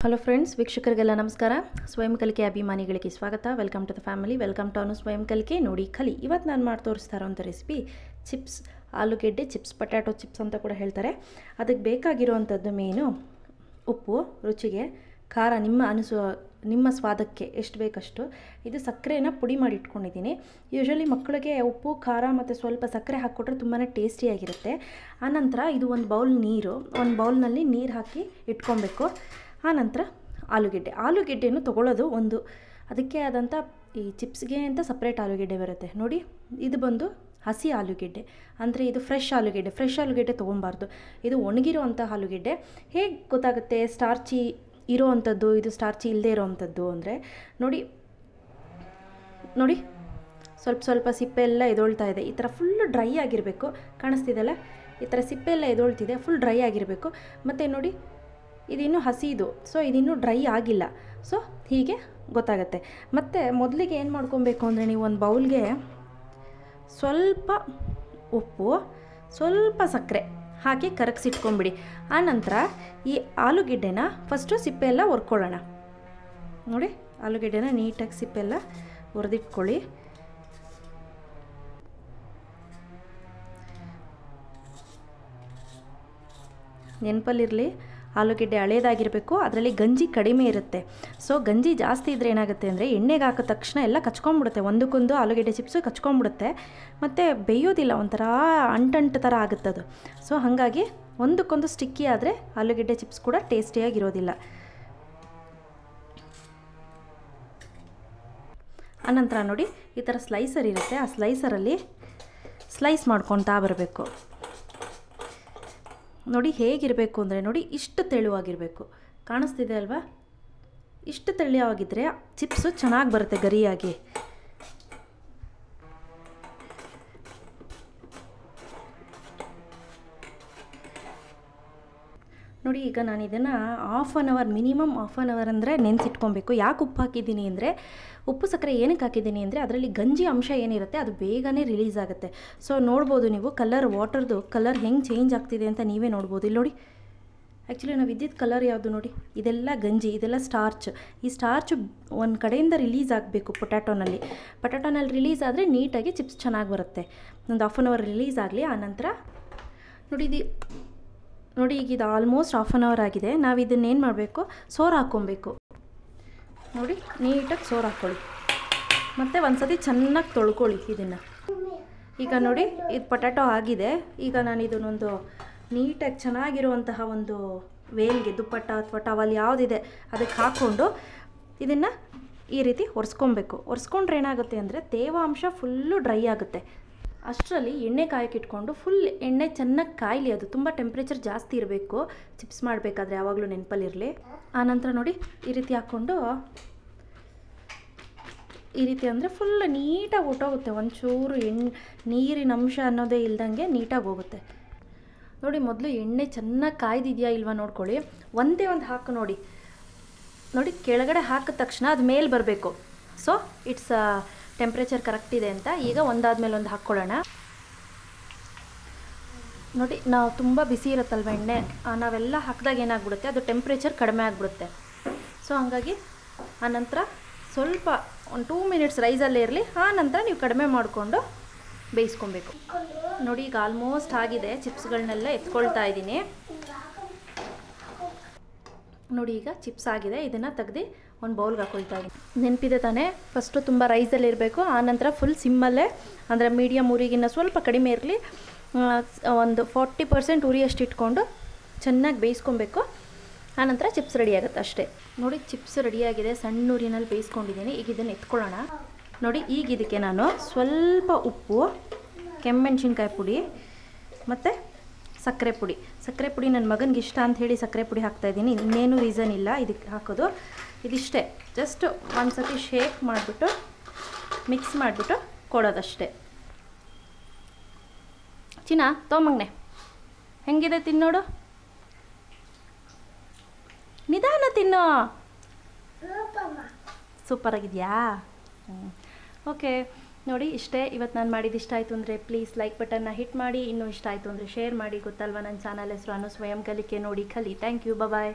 Hello friends, ವೀಕ್ಷಕರಿಗೆಲ್ಲ ನಮಸ್ಕಾರ. ಸ್ವಯಂ ಕಲಿಕೆ ಅಭಿಮಾನಿಗಳಿಗೆ ಸ್ವಾಗತ. Welcome to the family, welcome to ಅನು ಸ್ವಯಂ ಕಲಿಕೆ ನೋಡಿ ಕಲಿ. ಇವತ್ತು ನಾನು ಮಾಡಿ ತೋರಿಸ್ತಾ ಇರೋಂಥ ರೆಸಿಪಿ ಚಿಪ್ಸ್, ಆಲೂಗೆಡ್ಡೆ ಚಿಪ್ಸ್, ಪೊಟ್ಯಾಟೊ ಚಿಪ್ಸ್ ಅಂತ ಕೂಡ ಹೇಳ್ತಾರೆ. ಅದಕ್ಕೆ ಬೇಕಾಗಿರುವಂಥದ್ದು ಮೇನು ಉಪ್ಪು, ರುಚಿಗೆ, ಖಾರ ನಿಮ್ಮ ಸ್ವಾದಕ್ಕೆ ಎಷ್ಟು ಬೇಕಷ್ಟು. ಇದು ಸಕ್ಕರೆನ ಪುಡಿ ಮಾಡಿ ಇಟ್ಕೊಂಡಿದ್ದೀನಿ. ಯೂಶ್ವಲಿ ಮಕ್ಕಳಿಗೆ ಉಪ್ಪು, ಖಾರ ಮತ್ತು ಸ್ವಲ್ಪ ಸಕ್ಕರೆ ಹಾಕ್ಕೊಟ್ರೆ ತುಂಬಾ ಟೇಸ್ಟಿಯಾಗಿರುತ್ತೆ. ಆನಂತರ ಇದು ಒಂದು ಬೌಲ್ನಲ್ಲಿ ನೀರು ಹಾಕಿ ಇಟ್ಕೊಬೇಕು. ಆನಂತರ ಆಲೂಗೆಡ್ಡೆಯನ್ನು ತೊಗೊಳ್ಳೋದು ಒಂದು, ಅದಕ್ಕೆ ಆದಂಥ ಈ ಚಿಪ್ಸ್ಗೆ ಅಂತ ಸಪ್ರೇಟ್ ಆಲೂಗೆಡ್ಡೆ ಬರುತ್ತೆ ನೋಡಿ. ಇದು ಬಂದು ಹಸಿ ಆಲೂಗೆಡ್ಡೆ, ಅಂದರೆ ಇದು ಫ್ರೆಶ್ ಆಲೂಗೆಡ್ಡೆ ತೊಗೊಬಾರ್ದು. ಇದು ಒಣಗಿರೋವಂಥ ಆಲೂಗೆಡ್ಡೆ. ಹೇಗೆ ಗೊತ್ತಾಗುತ್ತೆ ಸ್ಟಾರ್ಚಿ ಇರೋವಂಥದ್ದು ಇದು ಸ್ಟಾರ್ಚಿ ಇಲ್ಲದೆ ಇರೋವಂಥದ್ದು ಅಂದರೆ ನೋಡಿ ಸ್ವಲ್ಪ ಸಿಪ್ಪೆ ಎಲ್ಲ ಎದೊಳ್ತಾ ಇದೆ. ಈ ಥರ ಫುಲ್ಲು ಡ್ರೈ ಆಗಿರಬೇಕು. ಕಾಣಿಸ್ತಿದೆಯಲ್ಲ, ಈ ಥರ ಸಿಪ್ಪೆ ಎಲ್ಲ ಎದೊಳ್ತಿದೆ, ಫುಲ್ ಡ್ರೈ ಆಗಿರಬೇಕು. ಮತ್ತು ನೋಡಿ ಇದಿನ್ನೂ ಹಸಿದು, ಸೊ ಇದಿನ್ನೂ ಡ್ರೈ ಆಗಿಲ್ಲ. ಸೊ ಹೀಗೆ ಗೊತ್ತಾಗುತ್ತೆ. ಮತ್ತು ಮೊದಲಿಗೆ ಏನು ಮಾಡ್ಕೊಬೇಕು ಅಂದರೆ, ನೀವು ಒಂದು ಬೌಲ್ಗೆ ಸ್ವಲ್ಪ ಉಪ್ಪು, ಸ್ವಲ್ಪ ಸಕ್ಕರೆ ಹಾಕಿ ಕರಗಿಸಿಟ್ಕೊಂಬಿಡಿ. ಆನಂತರ ಈ ಆಲೂಗೆಡ್ಡೆನ ಫಸ್ಟು ಸಿಪ್ಪೆ ಎಲ್ಲ ಒರ್ಕೊಳ್ಳೋಣ. ನೋಡಿ, ಆಲೂಗೆಡ್ಡೆನ ನೀಟಾಗಿ ಸಿಪ್ಪೆ ಎಲ್ಲ ಒರೆದಿಟ್ಕೊಳ್ಳಿ. ನೆನಪಲ್ಲಿರಲಿ, ಆಲೂಗೆಡ್ಡೆ ಹಳೇದಾಗಿರಬೇಕು, ಅದರಲ್ಲಿ ಗಂಜಿ ಕಡಿಮೆ ಇರುತ್ತೆ. ಸೊ ಗಂಜಿ ಜಾಸ್ತಿ ಇದ್ದರೆ ಏನಾಗುತ್ತೆ ಅಂದರೆ, ಎಣ್ಣೆಗೆ ಹಾಕಿದ ತಕ್ಷಣ ಎಲ್ಲ ಕಚ್ಕೊಂಡ್ಬಿಡುತ್ತೆ, ಒಂದಕ್ಕೊಂದು ಆಲೂಗೆಡ್ಡೆ ಚಿಪ್ಸು ಕಚ್ಕೊಂಡ್ಬಿಡುತ್ತೆ, ಮತ್ತು ಬೇಯೋದಿಲ್ಲ, ಒಂಥರ ಅಂಟಂಟು ಥರ ಆಗುತ್ತೆ ಅದು. ಸೊ ಹಾಗಾಗಿ ಒಂದಕ್ಕೊಂದು ಸ್ಟಿಕ್ಕಿ ಆದರೆ ಆಲೂಗೆಡ್ಡೆ ಚಿಪ್ಸ್ ಕೂಡ ಟೇಸ್ಟಿಯಾಗಿರೋದಿಲ್ಲ. ಆನಂತರ ನೋಡಿ, ಈ ಥರ ಸ್ಲೈಸರ್ ಇರುತ್ತೆ, ಆ ಸ್ಲೈಸರಲ್ಲಿ ಸ್ಲೈಸ್ ಮಾಡ್ಕೊತಾ ಬರಬೇಕು. ನೋಡಿ ಹೇಗಿರಬೇಕು ಅಂದರೆ, ನೋಡಿ ಇಷ್ಟು ತೆಳುವಾಗಿರಬೇಕು. ಕಾಣಿಸ್ತಿದೆ ಅಲ್ವಾ? ಇಷ್ಟು ತೆಳುವಾಗಿದ್ದರೆ ಚಿಪ್ಸು ಚೆನ್ನಾಗಿ ಬರುತ್ತೆ ಗರಿಯಾಗಿ. ನೋಡಿ, ಈಗ ನಾನು ಇದನ್ನು ಮಿನಿಮಮ್ ಹಾಫ್ ಆನ್ ಅವರ್ ಅಂದರೆ ನೆನೆಸಿಟ್ಕೊಬೇಕು. ಯಾಕೆ ಉಪ್ಪು ಹಾಕಿದ್ದೀನಿ ಅಂದರೆ, ಉಪ್ಪು ಸಕ್ಕರೆ ಏನಕ್ಕೆ ಹಾಕಿದ್ದೀನಿ ಅಂದರೆ, ಅದರಲ್ಲಿ ಗಂಜಿ ಅಂಶ ಏನಿರುತ್ತೆ ಅದು ಬೇಗನೆ ರಿಲೀಸ್ ಆಗುತ್ತೆ. ಸೊ ನೋಡ್ಬೋದು ನೀವು, ವಾಟರ್ದು ಕಲರ್ ಹೆಂಗೆ ಚೇಂಜ್ ಆಗ್ತಿದೆ ಅಂತ ನೀವೇ ನೋಡ್ಬೋದು. ಇಲ್ಲಿ ನೋಡಿ, ಆ್ಯಕ್ಚುಲಿ ನಾವು ಇದ್ದಿದ್ದ ಕಲರ್ ಯಾವುದು ನೋಡಿ, ಇದೆಲ್ಲ ಗಂಜಿ, ಇದೆಲ್ಲ ಸ್ಟಾರ್ಚ್. ಈ ಸ್ಟಾರ್ಚು ಒಂದು ಕಡೆಯಿಂದ ರಿಲೀಸ್ ಆಗಬೇಕು. ಪೊಟ್ಯಾಟೋನಲ್ಲಿ ರಿಲೀಸ್ ಆದರೆ ನೀಟಾಗಿ ಚಿಪ್ಸ್ ಚೆನ್ನಾಗಿ ಬರುತ್ತೆ. ಒಂದು ಹಾಫ್ ಆನ್ ಅವರ್ ರಿಲೀಸ್ ಆಗಲಿ. ಆನಂತರ ನೋಡಿ ಈಗ ಇದು ಆಲ್ಮೋಸ್ಟ್ ಹಾಫ್ ಆನ್ ಅವರ್ ಆಗಿದೆ. ನಾವು ಇದನ್ನೇನು ಮಾಡಬೇಕು, ಸೋರು ಹಾಕ್ಕೊಬೇಕು. ನೋಡಿ, ನೀಟಾಗಿ ಸೋರು ಹಾಕ್ಕೊಳ್ಳಿ, ಮತ್ತು ಒಂದು ಸತಿ ಚೆನ್ನಾಗಿ ತೊಳ್ಕೊಳ್ಳಿ ಇದನ್ನು. ಈಗ ನೋಡಿ, ಇದು ಪೊಟ್ಯಾಟೊ ಆಗಿದೆ. ಈಗ ನಾನು ಇದನ್ನೊಂದು ನೀಟಾಗಿ ಚೆನ್ನಾಗಿರುವಂತಹ ಒಂದು ವೇಲ್ಗೆ, ದುಪ್ಪಟ್ಟ ಅಥವಾ ಟವಲ್ ಯಾವುದಿದೆ ಅದಕ್ಕೆ ಹಾಕ್ಕೊಂಡು ಇದನ್ನು ಈ ರೀತಿ ಒರೆಸ್ಕೊಬೇಕು. ಒರೆಸ್ಕೊಂಡ್ರೆ ಏನಾಗುತ್ತೆ ಅಂದರೆ, ತೇವಾಂಶ ಫುಲ್ಲು ಡ್ರೈ ಆಗುತ್ತೆ. ಅಷ್ಟರಲ್ಲಿ ಎಣ್ಣೆ ಕಾಯಕ್ಕೆ ಇಟ್ಕೊಂಡು ಫುಲ್ ಎಣ್ಣೆ ಚೆನ್ನಾಗಿ ಕಾಯಲಿ. ಅದು ತುಂಬ ಟೆಂಪ್ರೇಚರ್ ಜಾಸ್ತಿ ಇರಬೇಕು ಚಿಪ್ಸ್ ಮಾಡಬೇಕಾದ್ರೆ, ಯಾವಾಗಲೂ ನೆನಪಲ್ಲಿರಲಿ. ಆನಂತರ ನೋಡಿ, ಈ ರೀತಿ ಹಾಕ್ಕೊಂಡು, ಈ ರೀತಿ ಅಂದರೆ ಫುಲ್ ನೀಟಾಗಿ ಹೊಟ್ಟೋಗುತ್ತೆ. ಒಂಚೂರು ನೀರಿನ ಅಂಶ ಅನ್ನೋದೇ ಇಲ್ದಂಗೆ ನೀಟಾಗಿ ಹೋಗುತ್ತೆ. ನೋಡಿ, ಮೊದಲು ಎಣ್ಣೆ ಚೆನ್ನಾಗಿ ಕಾಯ್ದಿದೆಯಾ ಇಲ್ವಾ ನೋಡ್ಕೊಳ್ಳಿ. ಒಂದೇ ಒಂದು ಹಾಕು ನೋಡಿ, ಕೆಳಗಡೆ ಹಾಕಿದ ತಕ್ಷಣ ಅದು ಮೇಲೆ ಬರಬೇಕು. ಸೊ ಇಟ್ಸ್ ಟೆಂಪ್ರೇಚರ್ ಕರೆಕ್ಟ್ ಇದೆ ಅಂತ. ಈಗ ಒಂದಾದ್ಮೇಲೆ ಒಂದು ಹಾಕ್ಕೊಳ್ಳೋಣ. ನೋಡಿ, ನಾವು ತುಂಬ ಬಿಸಿ ಇರುತ್ತಲ್ವ ಎಣ್ಣೆ, ನಾವೆಲ್ಲ ಹಾಕಿದಾಗ ಏನಾಗ್ಬಿಡುತ್ತೆ, ಅದು ಟೆಂಪ್ರೇಚರ್ ಕಡಿಮೆ ಆಗಿಬಿಡುತ್ತೆ. ಸೊ ಹಾಗಾಗಿ ಆನಂತರ ಸ್ವಲ್ಪ ಒಂದು 2 ಮಿನಿಟ್ಸ್ ರೈಸಲ್ಲೇ ಇರಲಿ. ಆನಂತರ ನೀವು ಕಡಿಮೆ ಮಾಡಿಕೊಂಡು ಬೇಯಿಸ್ಕೊಬೇಕು. ನೋಡಿ, ಈಗ ಆಲ್ಮೋಸ್ಟ್ ಆಗಿದೆ. ಚಿಪ್ಸ್ಗಳನ್ನೆಲ್ಲ ಎತ್ಕೊಳ್ತಾ ಇದ್ದೀನಿ. ನೋಡಿ, ಈಗ ಚಿಪ್ಸ್ ಆಗಿದೆ. ಇದನ್ನು ತೆಗೆದು ಒಂದು ಬೌಲ್ಗೆ ಹಾಕ್ಕೊಳ್ತಾ ಇದ್ದೀನಿ. ನೆನಪಿದೆ ತಾನೇ, ಫಸ್ಟು ತುಂಬ ರೈಸಲ್ಲಿ ಇರಬೇಕು. ಆನಂತರ ಫುಲ್ ಸಿಮ್ಮಲ್ಲೇ, ಅಂದರೆ ಮೀಡಿಯಮ್ ಉರಿಗಿನ್ನ ಸ್ವಲ್ಪ ಕಡಿಮೆ ಇರಲಿ, ಒಂದು 40% ಉರಿಯಷ್ಟು ಇಟ್ಕೊಂಡು ಚೆನ್ನಾಗಿ ಬೇಯಿಸ್ಕೊಬೇಕು. ಆನಂತರ ಚಿಪ್ಸ್ ರೆಡಿ ಆಗುತ್ತೆ ಅಷ್ಟೇ. ನೋಡಿ, ಚಿಪ್ಸ್ ರೆಡಿಯಾಗಿದೆ. ಸಣ್ಣ ಉರಿನಲ್ಲಿ ಬೇಯಿಸ್ಕೊಂಡಿದ್ದೀನಿ. ಈಗ ಇದನ್ನು ಎತ್ಕೊಳ್ಳೋಣ. ನೋಡಿ, ಈಗ ಇದಕ್ಕೆ ನಾನು ಸ್ವಲ್ಪ ಉಪ್ಪು, ಕೆಮ್ಮೆಣ್ಸಿನ್ಕಾಯಿ ಪುಡಿ ಮತ್ತು ಸಕ್ಕರೆ ಪುಡಿ ನನ್ನ ಮಗನಿಗೆ ಇಷ್ಟ ಅಂತ ಹೇಳಿ ಸಕ್ಕರೆ ಪುಡಿ ಹಾಕ್ತಾಯಿದ್ದೀನಿ. ಇನ್ನೇನು ರೀಸನ್ ಇಲ್ಲ ಇದಕ್ಕೆ ಹಾಕೋದು. ಇದಿಷ್ಟೇ, ಜಸ್ಟ್ ಒಂದು ಸತಿ ಶೇಕ್ ಮಾಡಿಬಿಟ್ಟು ಮಿಕ್ಸ್ ಮಾಡಿಬಿಟ್ಟು ಕೊಡೋದಷ್ಟೇ. ಚಿನ್ನ ತೊಗೊಂಬಂಗನೆ, ಹೆಂಗಿದೆ ತಿನ್ನೋಡು, ನಿಧಾನ ತಿನ್ನೋ. ಸೂಪರಾಗಿದೆಯಾ? ಓಕೆ, ನೋಡಿ ಇಷ್ಟೇ. ಇವತ್ತು ನಾನು ಮಾಡಿದ್ದು ಇಷ್ಟ ಆಯಿತು ಅಂದರೆ ಪ್ಲೀಸ್ ಲೈಕ್ ಬಟನ್ನ ಹಿಟ್ ಮಾಡಿ. ಇನ್ನೂ ಇಷ್ಟ ಆಯಿತು ಅಂದರೆ ಶೇರ್ ಮಾಡಿ. ಗೊತ್ತಲ್ವ, ನನ್ನ ಚಾನಲ್ ಹೆಸರು ಅನು ಸ್ವಯಂ ಕಲಿಕೆ ನೋಡಿ ಕಲಿ. Thank you, bye.